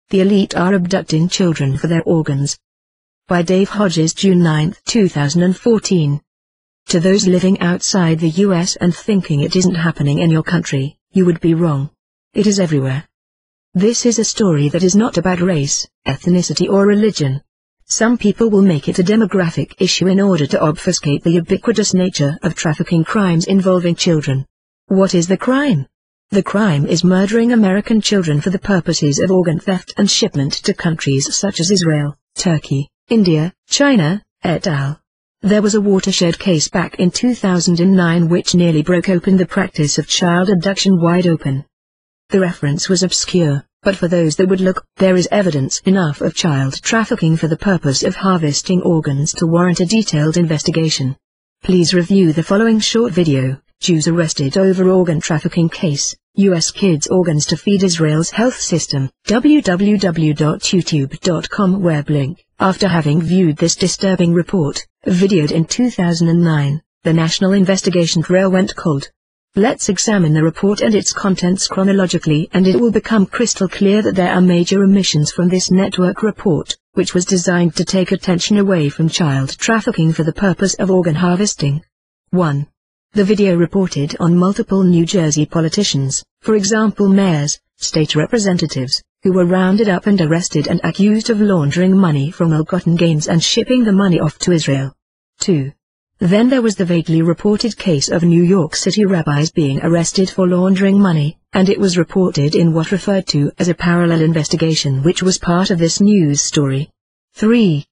The elite are abducting children for their organs. By Dave Hodges, June 9, 2014. To those living outside the US and thinking it isn't happening in your country, you would be wrong. It is everywhere. This is a story that is not about race, ethnicity or religion. Some people will make it a demographic issue in order to obfuscate the ubiquitous nature of trafficking crimes involving children. What is the crime? The crime is murdering American children for the purposes of organ theft and shipment to countries such as Israel, Turkey, India, China, et al. There was a watershed case back in 2009 which nearly broke open the practice of child abduction wide open. The reference was obscure, but for those that would look, there is evidence enough of child trafficking for the purpose of harvesting organs to warrant a detailed investigation. Please review the following short video. Jews arrested over organ trafficking case, U.S. kids' organs to feed Israel's health system, www.youtube.com web link. After having viewed this disturbing report, videoed in 2009, the national investigation trail went cold. Let's examine the report and its contents chronologically, and it will become crystal clear that there are major omissions from this network report, which was designed to take attention away from child trafficking for the purpose of organ harvesting. 1. The video reported on multiple New Jersey politicians, for example mayors, state representatives, who were rounded up and arrested and accused of laundering money from ill-gotten gains and shipping the money off to Israel. 2. Then there was the vaguely reported case of New York City rabbis being arrested for laundering money, and it was reported in what referred to as a parallel investigation which was part of this news story. 3.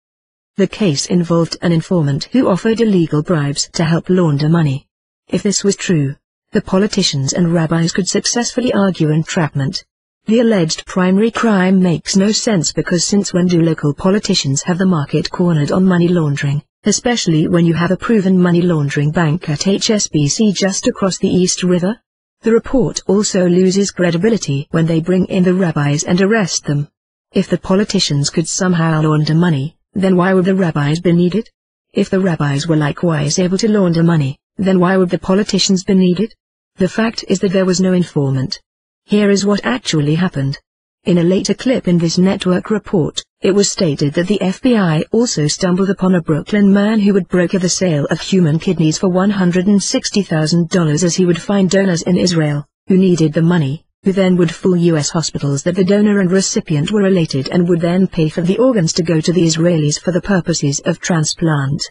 The case involved an informant who offered illegal bribes to help launder money. If this was true, the politicians and rabbis could successfully argue entrapment. The alleged primary crime makes no sense because since when do local politicians have the market cornered on money laundering, especially when you have a proven money laundering bank at HSBC just across the East River? The report also loses credibility when they bring in the rabbis and arrest them. If the politicians could somehow launder money, then why would the rabbis be needed? If the rabbis were likewise able to launder money, then why would the politicians be needed? The fact is that there was no informant. Here is what actually happened. In a later clip in this network report, it was stated that the FBI also stumbled upon a Brooklyn man who would broker the sale of human kidneys for $160,000 as he would find donors in Israel, who needed the money, who then would fool U.S. hospitals that the donor and recipient were related and would then pay for the organs to go to the Israelis for the purposes of transplant.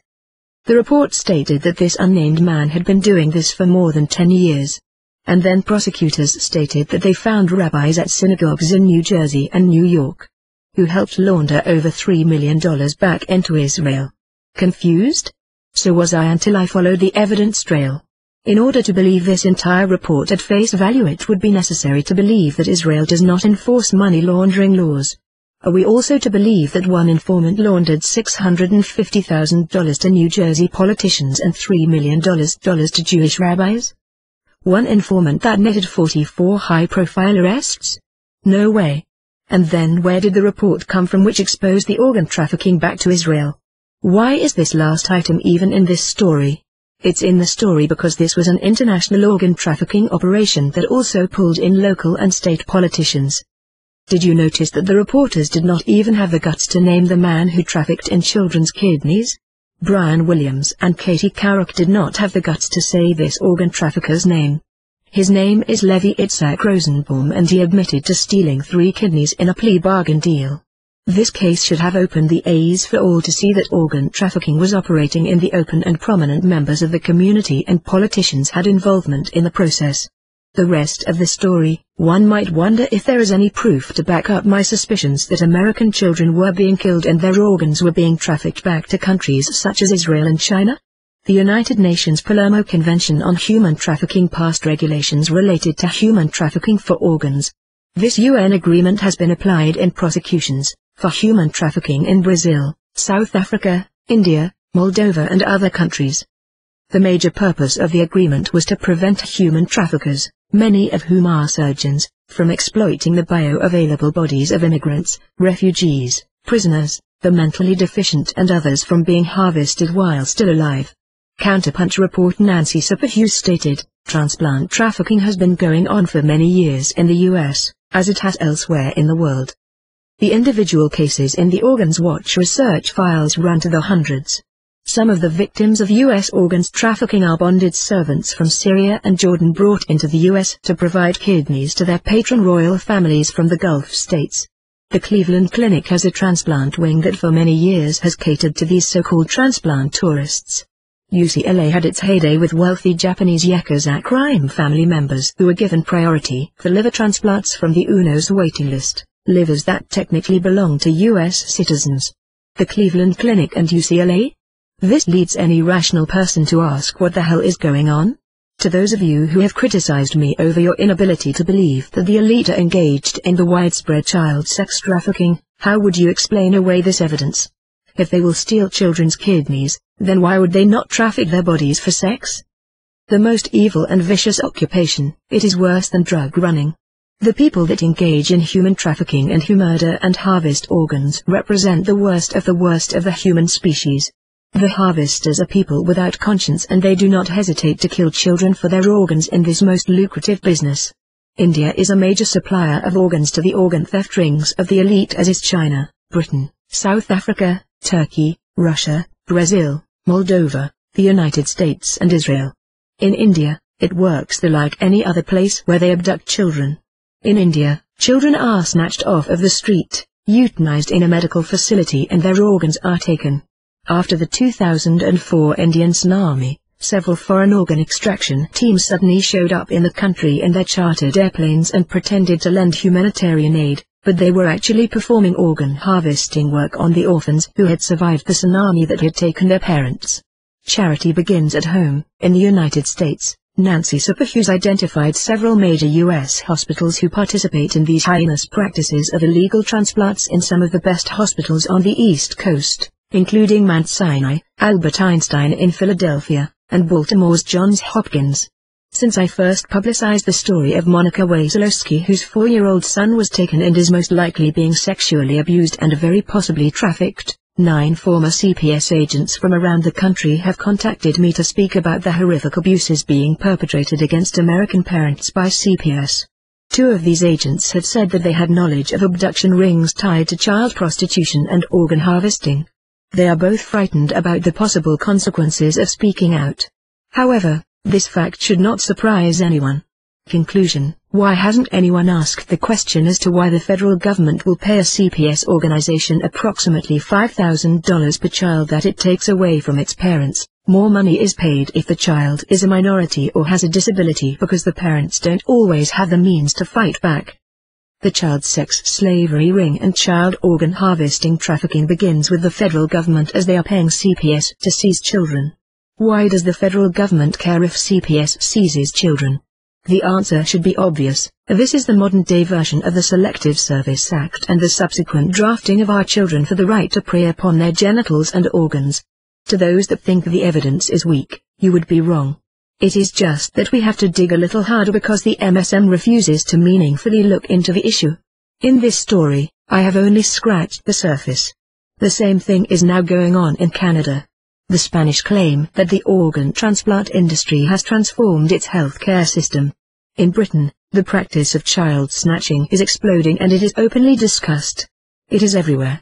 The report stated that this unnamed man had been doing this for more than 10 years. And then prosecutors stated that they found rabbis at synagogues in New Jersey and New York, who helped launder over $3 million back into Israel. Confused? So was I until I followed the evidence trail. In order to believe this entire report at face value, it would be necessary to believe that Israel does not enforce money laundering laws. Are we also to believe that one informant laundered $650,000 to New Jersey politicians and $3 million to Jewish rabbis? One informant that netted 44 high-profile arrests? No way. And then where did the report come from which exposed the organ trafficking back to Israel? Why is this last item even in this story? It's in the story because this was an international organ trafficking operation that also pulled in local and state politicians. Did you notice that the reporters did not even have the guts to name the man who trafficked in children's kidneys? Brian Williams and Katie Couric did not have the guts to say this organ trafficker's name. His name is Levi Itzhak Rosenbaum and he admitted to stealing 3 kidneys in a plea bargain deal. This case should have opened the eyes for all to see that organ trafficking was operating in the open and prominent members of the community and politicians had involvement in the process. The rest of the story, one might wonder if there is any proof to back up my suspicions that American children were being killed and their organs were being trafficked back to countries such as Israel and China. The United Nations Palermo Convention on Human Trafficking passed regulations related to human trafficking for organs. This UN agreement has been applied in prosecutions for human trafficking in Brazil, South Africa, India, Moldova and other countries. The major purpose of the agreement was to prevent human traffickers, many of whom are surgeons, from exploiting the bioavailable bodies of immigrants, refugees, prisoners, the mentally deficient and others from being harvested while still alive. Counterpunch report Nancy Superhughes stated, transplant trafficking has been going on for many years in the US, as it has elsewhere in the world. The individual cases in the Organs Watch research files run to the hundreds. Some of the victims of U.S. organs trafficking are bonded servants from Syria and Jordan brought into the U.S. to provide kidneys to their patron royal families from the Gulf states. The Cleveland Clinic has a transplant wing that for many years has catered to these so-called transplant tourists. UCLA had its heyday with wealthy Japanese Yakuza crime family members who were given priority for liver transplants from the UNO's waiting list, livers that technically belong to U.S. citizens. The Cleveland Clinic and UCLA? This leads any rational person to ask what the hell is going on? To those of you who have criticized me over your inability to believe that the elite are engaged in the widespread child sex trafficking, how would you explain away this evidence? If they will steal children's kidneys, then why would they not traffic their bodies for sex? The most evil and vicious occupation, it is worse than drug running. The people that engage in human trafficking and who murder and harvest organs represent the worst of the human species. The harvesters are people without conscience and they do not hesitate to kill children for their organs in this most lucrative business. India is a major supplier of organs to the organ theft rings of the elite, as is China, Britain, South Africa, Turkey, Russia, Brazil, Moldova, the United States and Israel. In India, it works like any other place where they abduct children. In India, children are snatched off of the street, euthanized in a medical facility and their organs are taken. After the 2004 Indian tsunami, several foreign organ extraction teams suddenly showed up in the country in their chartered airplanes and pretended to lend humanitarian aid, but they were actually performing organ harvesting work on the orphans who had survived the tsunami that had taken their parents. Charity begins at home. In the United States, Nancy Superhughes identified several major U.S. hospitals who participate in these heinous practices of illegal transplants in some of the best hospitals on the East Coast, including Mount Sinai, Albert Einstein in Philadelphia, and Baltimore's Johns Hopkins. Since I first publicized the story of Monica Wasilowski, whose 4-year-old son was taken and is most likely being sexually abused and very possibly trafficked, 9 former CPS agents from around the country have contacted me to speak about the horrific abuses being perpetrated against American parents by CPS. 2 of these agents have said that they had knowledge of abduction rings tied to child prostitution and organ harvesting. They are both frightened about the possible consequences of speaking out. However, this fact should not surprise anyone. Conclusion: why hasn't anyone asked the question as to why the federal government will pay a CPS organization approximately $5,000 per child that it takes away from its parents? More money is paid if the child is a minority or has a disability because the parents don't always have the means to fight back. The child sex slavery ring and child organ harvesting trafficking begins with the federal government, as they are paying CPS to seize children. Why does the federal government care if CPS seizes children? The answer should be obvious. This is the modern-day version of the Selective Service Act and the subsequent drafting of our children for the right to prey upon their genitals and organs. To those that think the evidence is weak, you would be wrong. It is just that we have to dig a little harder because the MSM refuses to meaningfully look into the issue. In this story, I have only scratched the surface. The same thing is now going on in Canada. The Spanish claim that the organ transplant industry has transformed its healthcare system. In Britain, the practice of child snatching is exploding and it is openly discussed. It is everywhere.